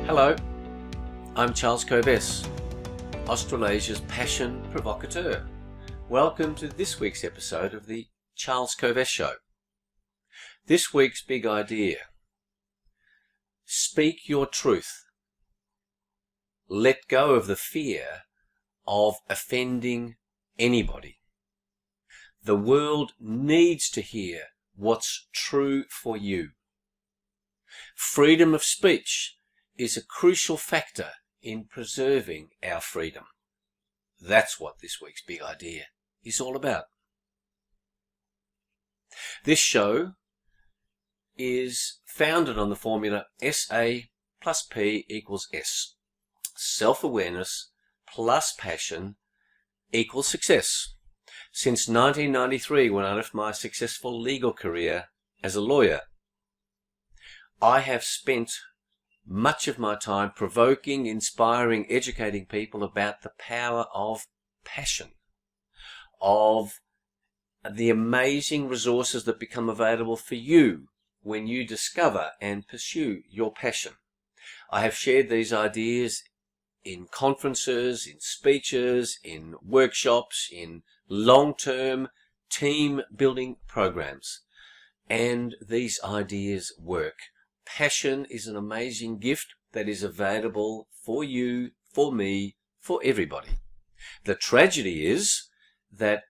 Hello, I'm Charles Kovess, Australasia's passion provocateur. Welcome to this week's episode of the Charles Kovess Show. This week's big idea: speak your truth. Let go of the fear of offending anybody. The world needs to hear what's true for you. Freedom of speech is a crucial factor in preserving our freedom. That's what this week's big idea is all about. This show is founded on the formula SA plus P equals S. Self-awareness plus passion equals success. Since 1993, when I left my successful legal career as a lawyer, I have spent much of my time provoking, inspiring, educating people about the power of passion, of the amazing resources that become available for you when you discover and pursue your passion. I have shared these ideas in conferences, in speeches, in workshops, in long-term team building programs. And these ideas work. Passion is an amazing gift that is available for you, for me, for everybody. The tragedy is that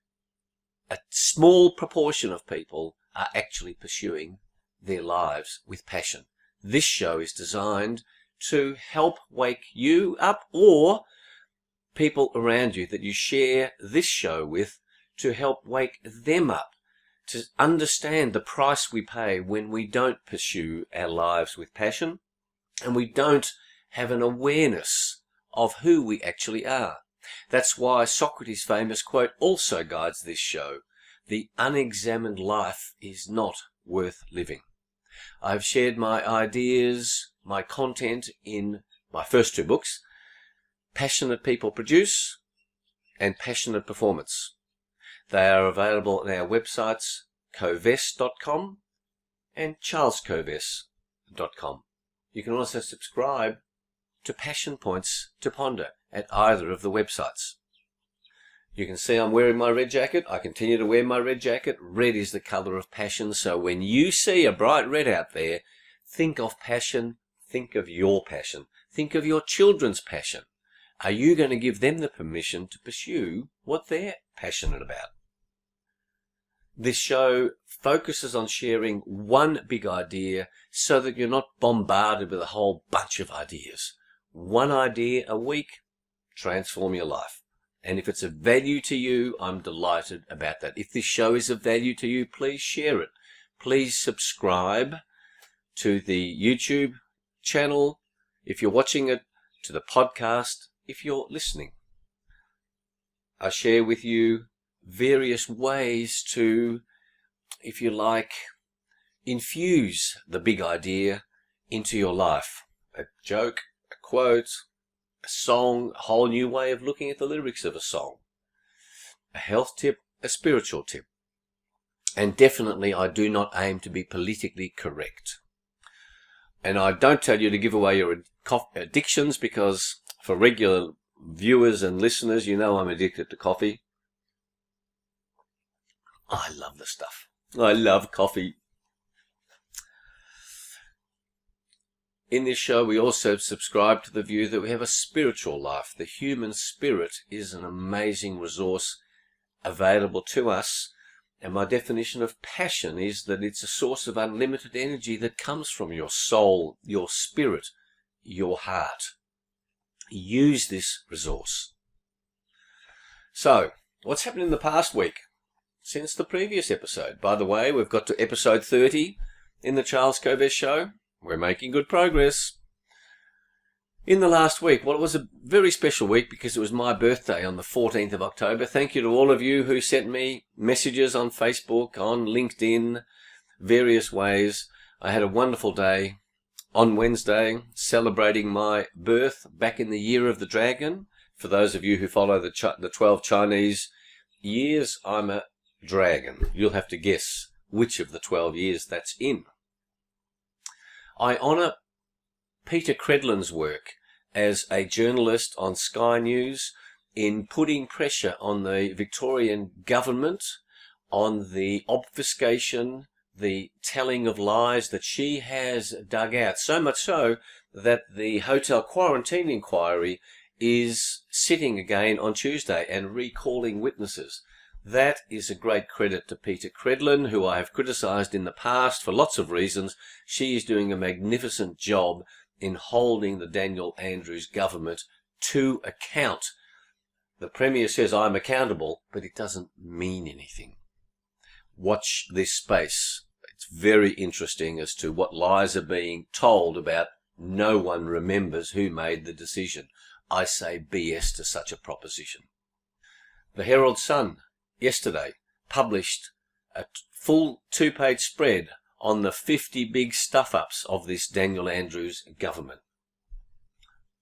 a small proportion of people are actually pursuing their lives with passion. This show is designed to help wake you up, or people around you that you share this show with, to help wake them up, to understand the price we pay when we don't pursue our lives with passion and we don't have an awareness of who we actually are. That's why Socrates' famous quote also guides this show: "The unexamined life is not worth living." I've shared my ideas, my content in my first two books, Passionate People Produce and Passionate Performance. They are available on our websites, kovess.com and charleskovess.com. You can also subscribe to Passion Points to Ponder at either of the websites. You can see I'm wearing my red jacket. I continue to wear my red jacket. Red is the colour of passion, so when you see a bright red out there, think of passion, think of your passion, think of your children's passion. Are you going to give them the permission to pursue what they're passionate about? This show focuses on sharing one big idea so that you're not bombarded with a whole bunch of ideas. One idea a week, transform your life. And if it's of value to you, I'm delighted about that. If this show is of value to you, please share it. Please subscribe to the YouTube channel if you're watching it, to the podcast if you're listening. I share with you various ways to, if you like, infuse the big idea into your life. A joke, a quote, a song, a whole new way of looking at the lyrics of a song, a health tip, a spiritual tip. And definitely I do not aim to be politically correct. And I don't tell you to give away your addictions, because for regular viewers and listeners, you know I'm addicted to coffee. I love the stuff. I love coffee. In this show, we also subscribe to the view that we have a spiritual life. The human spirit is an amazing resource available to us. And my definition of passion is that it's a source of unlimited energy that comes from your soul, your spirit, your heart. Use this resource. So, what's happened in the past week since the previous episode? By the way, we've got to episode 30 in the Charles Kovess Show. We're making good progress. In the last week, well, it was a very special week because it was my birthday on the 14th of October. Thank you to all of you who sent me messages on Facebook, on LinkedIn, various ways. I had a wonderful day on Wednesday celebrating my birth back in the year of the dragon. For those of you who follow the 12 Chinese years, I'm a dragon. You'll have to guess which of the 12 years that's in. I honour Peter Credlin's work as a journalist on Sky News in putting pressure on the Victorian government on the obfuscation, the telling of lies that she has dug out. So much so that the hotel quarantine inquiry is sitting again on Tuesday and recalling witnesses. That is a great credit to Peter Credlin, who I have criticised in the past for lots of reasons. She is doing a magnificent job in holding the Daniel Andrews government to account. The Premier says I'm accountable, but it doesn't mean anything. Watch this space. It's very interesting as to what lies are being told about no one remembers who made the decision. I say BS to such a proposition. The Herald Sun yesterday published a full 2-page spread on the 50 big stuff-ups of this Daniel Andrews government.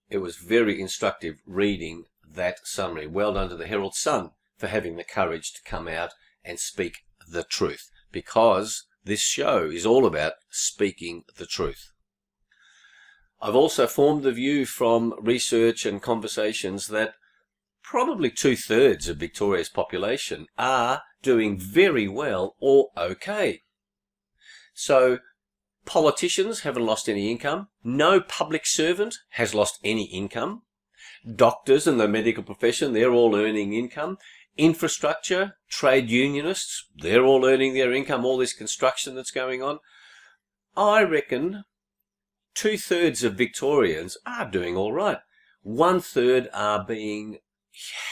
It was very instructive reading that summary. Well done to the Herald Sun for having the courage to come out and speak the truth, because this show is all about speaking the truth. I've also formed the view from research and conversations that probably 2/3 of Victoria's population are doing very well or okay. So politicians haven't lost any income. No public servant has lost any income. Doctors and the medical profession, they're all earning income. Infrastructure, trade unionists, they're all earning their income, all this construction that's going on. I reckon 2/3 of Victorians are doing all right. 1/3 are being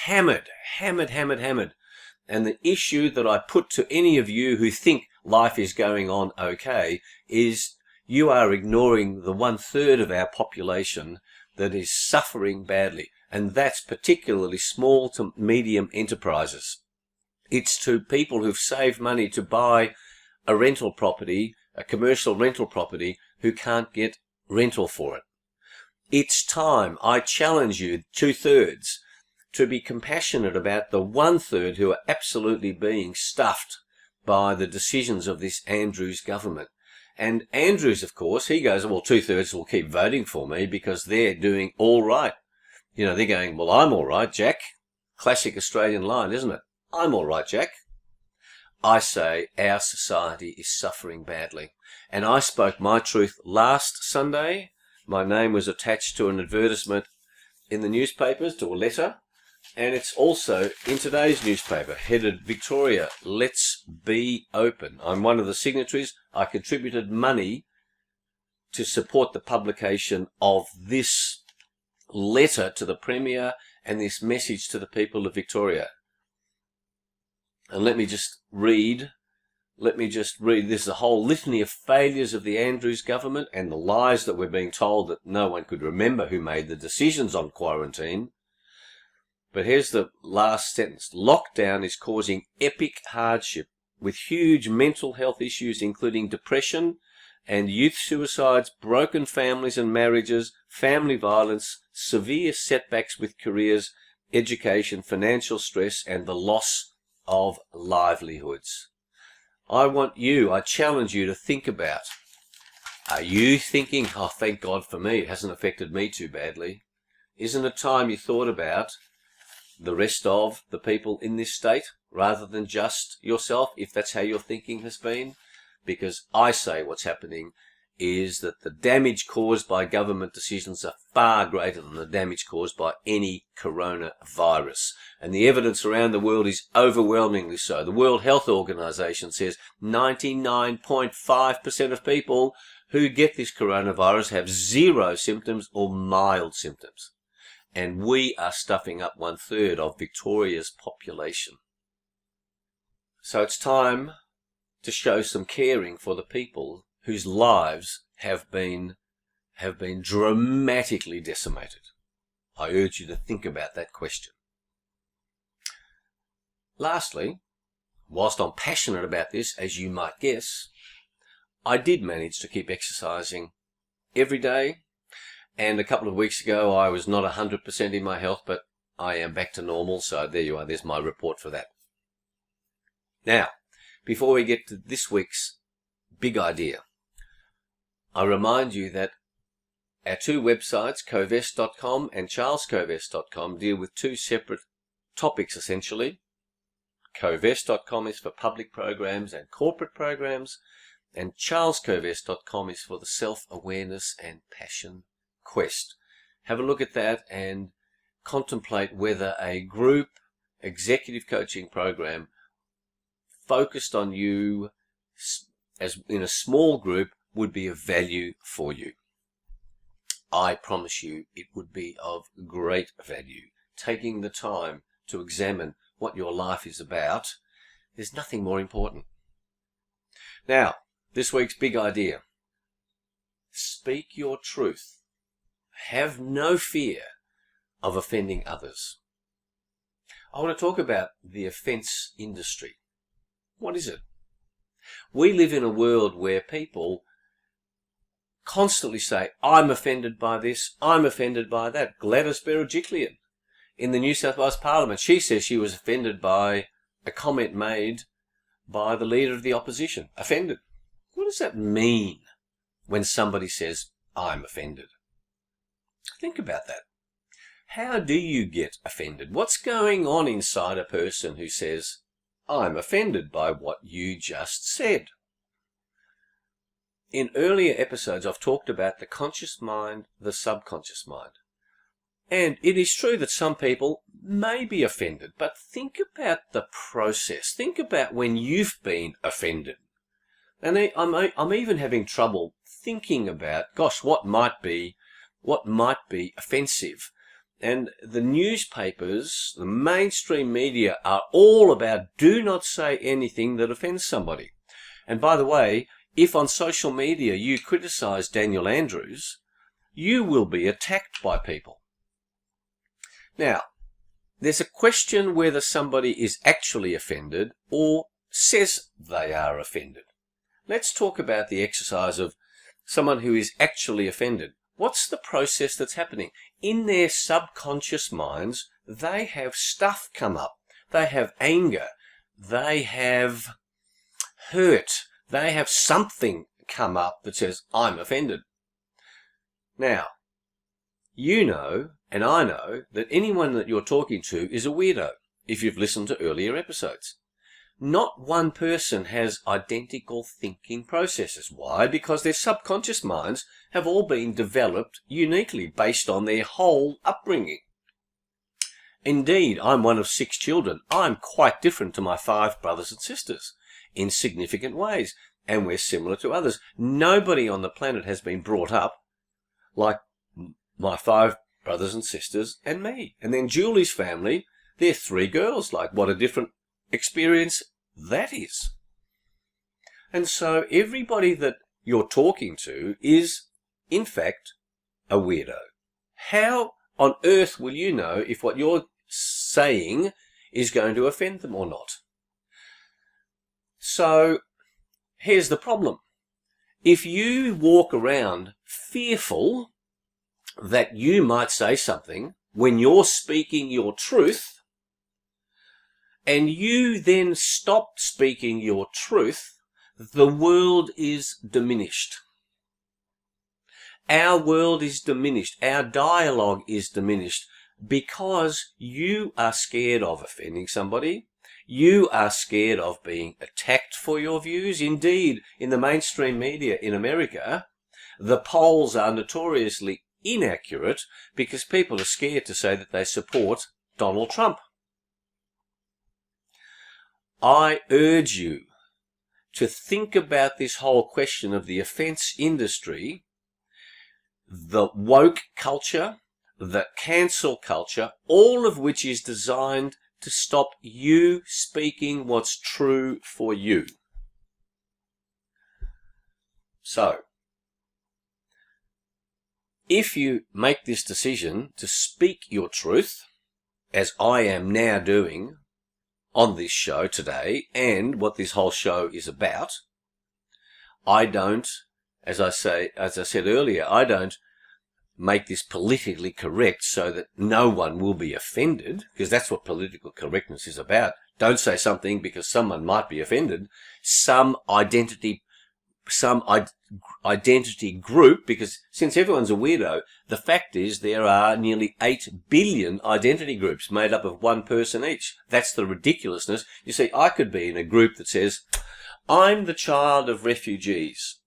hammered. And the issue that I put to any of you who think life is going on okay is you are ignoring the 1/3 of our population that is suffering badly. And that's particularly small to medium enterprises. It's to people who've saved money to buy a rental property, a commercial rental property, who can't get rental for it. It's time. I challenge you, 2/3, to be compassionate about the 1/3 who are absolutely being stuffed by the decisions of this Andrews government. And Andrews, of course, he goes, well, 2/3 will keep voting for me because they're doing all right. You know, they're going, well, I'm all right, Jack. Classic Australian line, isn't it? I'm all right, Jack. I say our society is suffering badly. And I spoke my truth last Sunday. My name was attached to an advertisement in the newspapers, to a letter. And it's also in today's newspaper, headed Victoria, Let's Be Open. I'm one of the signatories. I contributed money to support the publication of this letter to the Premier and this message to the people of Victoria. And let me just read. This is a whole litany of failures of the Andrews government and the lies that we're being told that no one could remember who made the decisions on quarantine. But here's the last sentence. Lockdown is causing epic hardship with huge mental health issues, including depression and youth suicides, broken families and marriages, family violence, severe setbacks with careers, education, financial stress, and the loss of livelihoods. I challenge you to think about, are you thinking, oh, thank God for me, it hasn't affected me too badly? Isn't it time you thought about the rest of the people in this state rather than just yourself, if that's how your thinking has been? Because I say what's happening is that the damage caused by government decisions are far greater than the damage caused by any coronavirus. And the evidence around the world is overwhelmingly so. The World Health Organization says 99.5% of people who get this coronavirus have zero symptoms or mild symptoms. And we are stuffing up 1/3 of Victoria's population. So it's time to show some caring for the people whose lives have been dramatically decimated. I urge you to think about that question. Lastly, whilst I'm passionate about this, as you might guess, I did manage to keep exercising every day. And a couple of weeks ago, I was not 100% in my health, but I am back to normal. So there you are. There's my report for that. Now, before we get to this week's big idea, I remind you that Our two websites, covest.com and charlescovest.com, deal with two separate topics essentially. Covest.com is for public programs and corporate programs, and charlescovest.com is for the self-awareness and passion quest. Have a look at that and contemplate whether a group executive coaching program focused on you as in a small group would be of value for you. I promise you it would be of great value. Taking the time to examine what your life is about, there's nothing more important. Now, this week's big idea. Speak your truth. Have no fear of offending others. I want to talk about the offense industry. What is it? We live in a world where people constantly say, I'm offended by this, I'm offended by that. Gladys Berejiklian in the New South Wales Parliament, she says she was offended by a comment made by the leader of the opposition. Offended. What does that mean when somebody says, I'm offended? Think about that. How do you get offended? What's going on inside a person who says, I'm offended by what you just said? In earlier episodes, I've talked about the conscious mind, the subconscious mind. And it is true that some people may be offended, but think about the process. Think about when you've been offended. And I'm even having trouble thinking about, gosh, what might be offensive. And the newspapers, the mainstream media are all about do not say anything that offends somebody. And by the way, if on social media you criticize Daniel Andrews, you will be attacked by people. Now, there's a question whether somebody is actually offended or says they are offended. Let's talk about the exercise of someone who is actually offended. What's the process that's happening? In their subconscious minds, they have stuff come up. They have anger. They have hurt. They have something come up that says, I'm offended. Now, you know, and I know, that anyone that you're talking to is a weirdo, if you've listened to earlier episodes. Not one person has identical thinking processes. Why? Because their subconscious minds have all been developed uniquely based on their whole upbringing. Indeed, I'm one of 6 children. I'm quite different to my 5 brothers and sisters in significant ways, and we're similar to others. Nobody on the planet has been brought up like my 5 brothers and sisters and me. And then Julie's family, they're 3 girls. Like, what a different experience that is. And so everybody that you're talking to is, in fact, a weirdo. How on earth will you know if what you're saying is going to offend them or not? So here's the problem. If you walk around fearful that you might say something when you're speaking your truth, and you then stop speaking your truth, the world is diminished. Our world is diminished. Our dialogue is diminished because you are scared of offending somebody. You are scared of being attacked for your views. Indeed, in the mainstream media in America, the polls are notoriously inaccurate because people are scared to say that they support Donald Trump. I urge you to think about this whole question of the offense industry, the woke culture, the cancel culture, all of which is designed to stop you speaking what's true for you. So, if you make this decision to speak your truth, as I am now doing on this show today, and what this whole show is about, I don't, as I said earlier, I don't make this politically correct so that no one will be offended, because that's what political correctness is about. Don't say something because someone might be offended. Some identity some identity group, because since everyone's a weirdo, the fact is there are nearly 8 billion identity groups made up of one person each. That's the ridiculousness. You see, I could be in a group that says, I'm the child of refugees.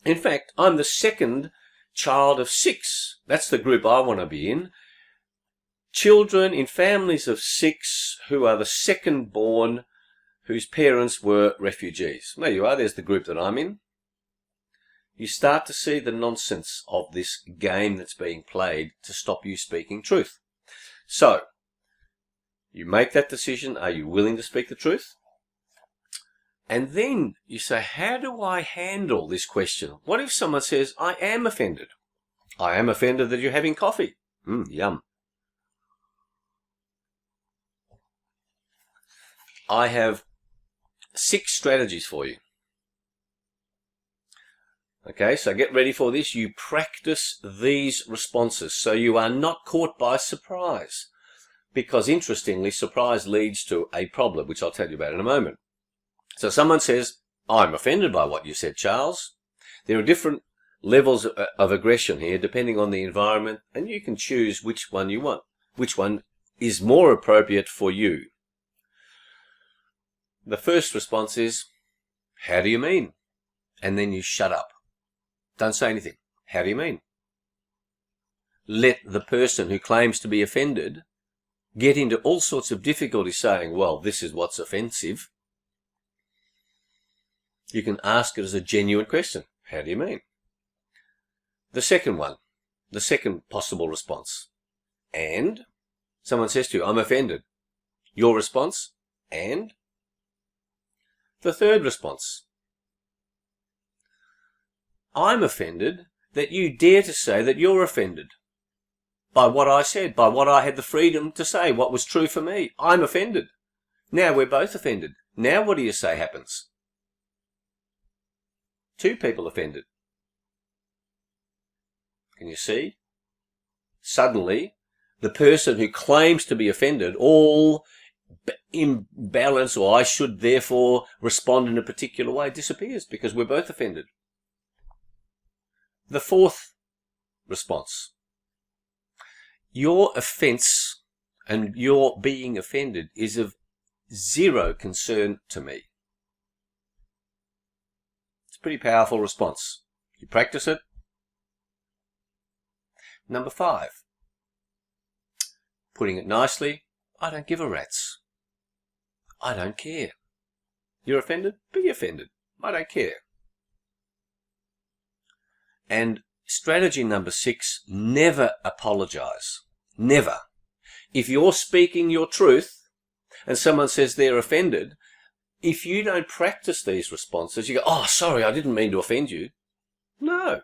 In fact, I'm the second child of 6. That's the group I want to be in. Children in families of 6 who are the second born, whose parents were refugees. There you are, there's the group that I'm in. You start to see the nonsense of this game that's being played to stop you speaking truth. So, you make that decision. Are you willing to speak the truth? And then you say, how do I handle this question? What if someone says, I am offended? I am offended that you're having coffee. Yum. I have 6 strategies for you. Okay, so get ready for this. You practice these responses so you are not caught by surprise. Because interestingly, surprise leads to a problem, which I'll tell you about in a moment. So someone says, I'm offended by what you said, Charles. There are different levels of aggression here depending on the environment, and you can choose which one you want, which one is more appropriate for you. The first response is, how do you mean? And then you shut up. Don't say anything. How do you mean? Let the person who claims to be offended get into all sorts of difficulty saying, well, this is what's offensive. You can ask it as a genuine question. How do you mean? The second one, the second possible response. And someone says to you, I'm offended. Your response, and? The third response. I'm offended that you dare to say that you're offended by what I said, by what I had the freedom to say, what was true for me. I'm offended. Now we're both offended. Now what do you say happens? 2 people offended. Can you see? Suddenly, the person who claims to be offended, all imbalance, or I should therefore respond in a particular way, disappears because we're both offended. The fourth response. Your offense and your being offended is of zero concern to me. It's a pretty powerful response. You practice it. Number 5. Putting it nicely, I don't give a rat's. I don't care. You're offended? Be offended. I don't care. And strategy number 6, never apologize. Never. If you're speaking your truth and someone says they're offended, if you don't practice these responses, you go, oh, sorry, I didn't mean to offend you. No.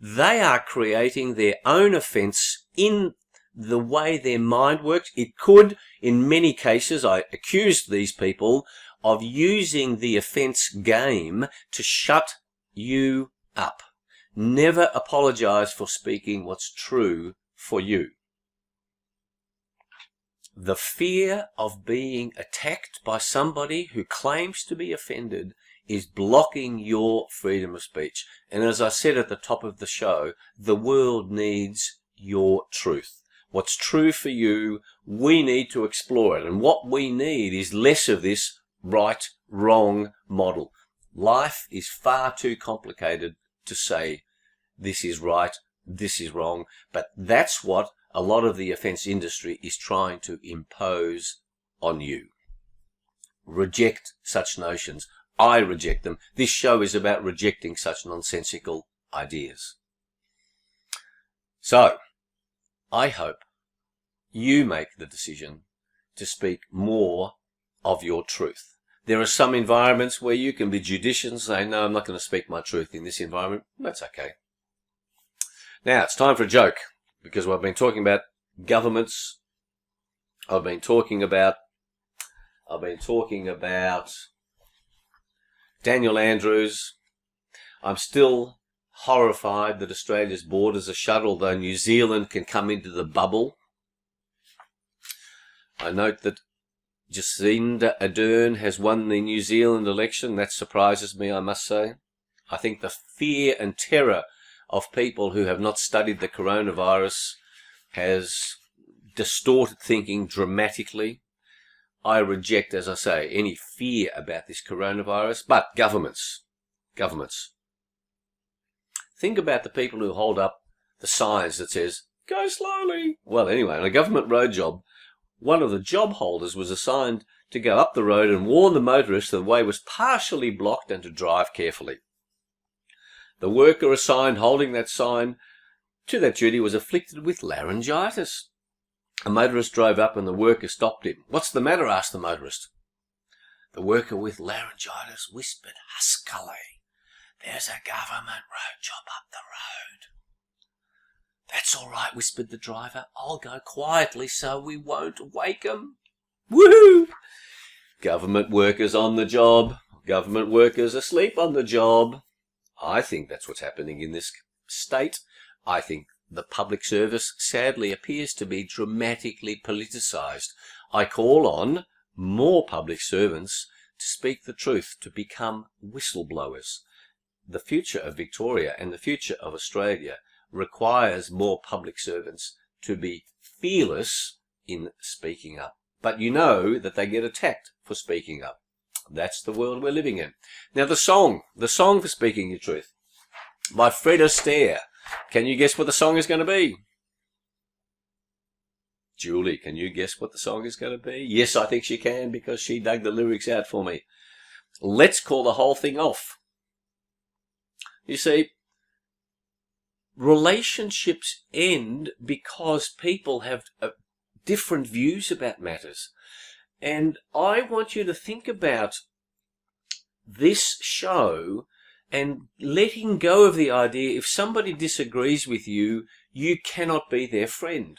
They are creating their own offense in the way their mind works. It could, in many cases, I accused these people of using the offense game to shut you up. Never apologize for speaking what's true for you. The fear of being attacked by somebody who claims to be offended is blocking your freedom of speech. And as I said at the top of the show, the world needs your truth. What's true for you, we need to explore it. And what we need is less of this right, wrong model. Life is far too complicated to say this is right, this is wrong. But that's what a lot of the offense industry is trying to impose on you. Reject such notions. I reject them. This show is about rejecting such nonsensical ideas. So, I hope you make the decision to speak more of your truth. There are some environments where you can be judicious and say, no, I'm not going to speak my truth in this environment. That's okay. Now, it's time for a joke, because I've been talking about governments. I've been talking about Daniel Andrews. I'm still horrified that Australia's borders are shut, although New Zealand can come into the bubble. I note that Jacinda Ardern has won the New Zealand election. That surprises me, I must say. I think the fear and terror of people who have not studied the coronavirus has distorted thinking dramatically. I reject, as I say, any fear about this coronavirus, but governments. Think about the people who hold up the signs that says, go slowly. Well, anyway, on a government road job, one of the job holders was assigned to go up the road and warn the motorist that the way was partially blocked and to drive carefully. The worker assigned holding that sign to that duty was afflicted with laryngitis. A motorist drove up and the worker stopped him. What's the matter? Asked the motorist. The worker with laryngitis whispered huskily, there's a government road job up the road. That's all right, whispered the driver. I'll go quietly so we won't wake 'em. Woohoo! Government workers on the job. Government workers asleep on the job. I think that's what's happening in this state. I think the public service sadly appears to be dramatically politicised. I call on more public servants to speak the truth, to become whistleblowers. The future of Victoria and the future of Australia requires more public servants to be fearless in speaking up. But you know that they get attacked for speaking up. That's the world we're living in. Now the song for speaking your truth, by Fred Astaire. Can you guess what the song is going to be? Julie, can you guess what the song is going to be? Yes, I think she can because she dug the lyrics out for me. Let's call the whole thing off. You see, relationships end because people have different views about matters. And I want you to think about this show and letting go of the idea if somebody disagrees with you, you cannot be their friend.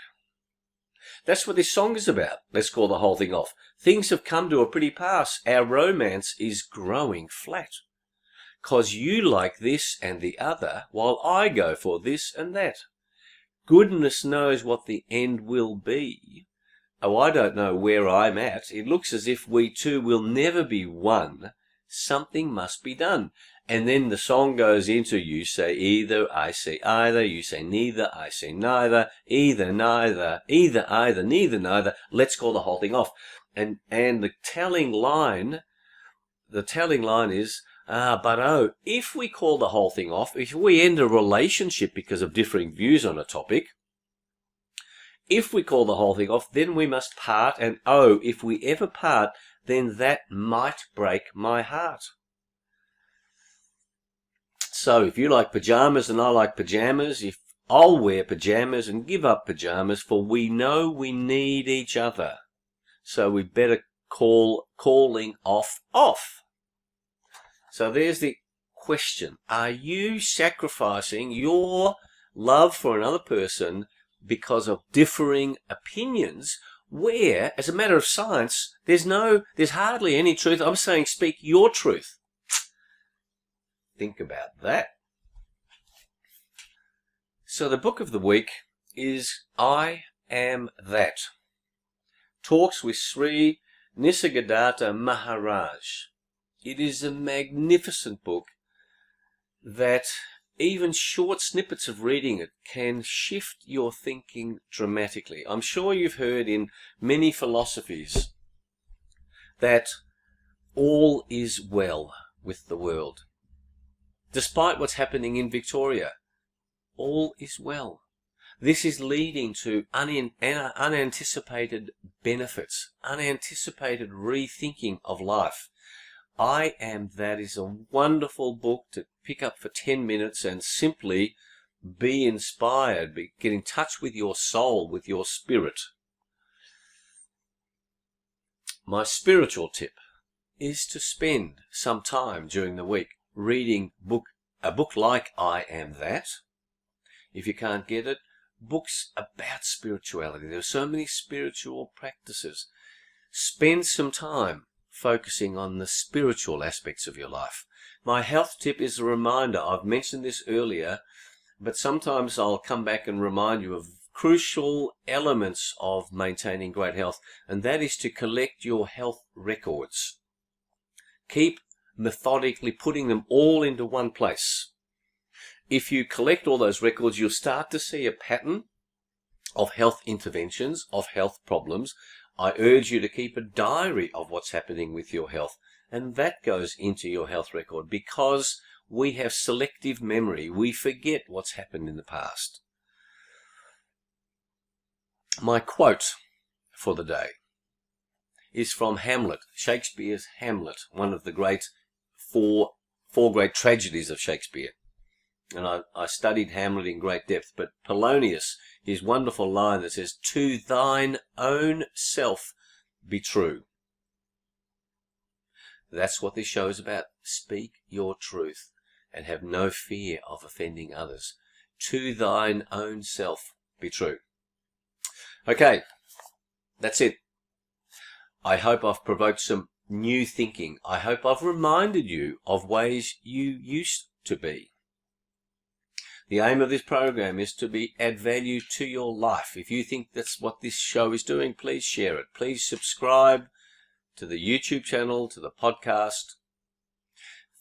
That's what this song is about. Let's call the whole thing off. Things have come to a pretty pass. Our romance is growing flat. 'Cause you like this and the other, while I go for this and that. Goodness knows what the end will be. Oh, I don't know where I'm at. It looks as if we two will never be one. Something must be done. And then the song goes into, you say either, I say either, you say neither, I say neither, either, neither, either, either, neither, neither. Let's call the whole thing off. And the telling line is, but oh, if we call the whole thing off, if we end a relationship because of differing views on a topic, if we call the whole thing off, then we must part, and oh, if we ever part, then that might break my heart. So if you like pajamas and I like pajamas, if I'll wear pajamas and give up pajamas, for we know we need each other. So we better calling off. So there's the question. Are you sacrificing your love for another person because of differing opinions where, as a matter of science, there's hardly any truth? I'm saying speak your truth. Think about that. So the book of the week is I Am That. Talks with Sri Nisargadatta Maharaj. It is a magnificent book that even short snippets of reading it can shift your thinking dramatically. I'm sure you've heard in many philosophies that all is well with the world. Despite what's happening in Victoria, all is well. This is leading to unanticipated benefits, unanticipated rethinking of life. I Am That is a wonderful book to pick up for 10 minutes and simply be inspired, get in touch with your soul, with your spirit. My spiritual tip is to spend some time during the week reading a book like I Am That. If you can't get it, books about spirituality. There are so many spiritual practices. Spend some time focusing on the spiritual aspects of your life. My health tip is a reminder. I've mentioned this earlier, but sometimes I'll come back and remind you of crucial elements of maintaining great health, and that is to collect your health records. Keep methodically putting them all into one place. If you collect all those records, you'll start to see a pattern of health interventions, of health problems. I urge you to keep a diary of what's happening with your health, and that goes into your health record, because we have selective memory. We forget what's happened in the past. My quote for the day is from Hamlet, Shakespeare's Hamlet, one of the great four great tragedies of Shakespeare. And I studied Hamlet in great depth, but Polonius, his wonderful line that says, "To thine own self be true." That's what this show is about. Speak your truth and have no fear of offending others. To thine own self be true. Okay, that's it. I hope I've provoked some new thinking. I hope I've reminded you of ways you used to be. The aim of this program is to add value to your life. If you think that's what this show is doing, please share it. Please subscribe to the YouTube channel, to the podcast.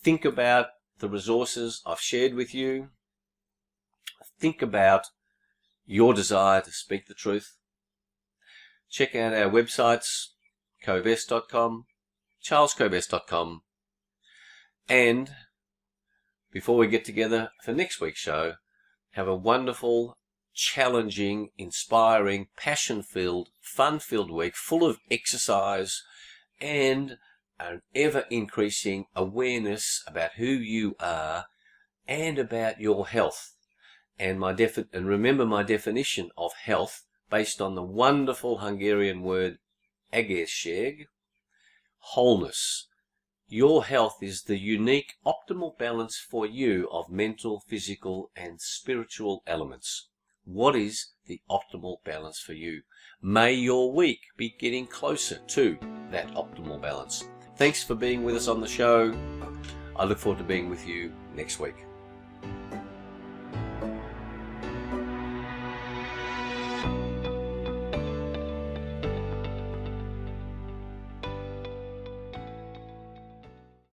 Think about the resources I've shared with you. Think about your desire to speak the truth. Check out our websites, covest.com, charlescovest.com, and before we get together for next week's show, have a wonderful, challenging, inspiring, passion-filled, fun-filled week full of exercise and an ever-increasing awareness about who you are and about your health. And remember my definition of health based on the wonderful Hungarian word egészség, wholeness. Your health is the unique optimal balance for you of mental, physical, and spiritual elements. What is the optimal balance for you? May your week be getting closer to that optimal balance. Thanks for being with us on the show. I look forward to being with you next week.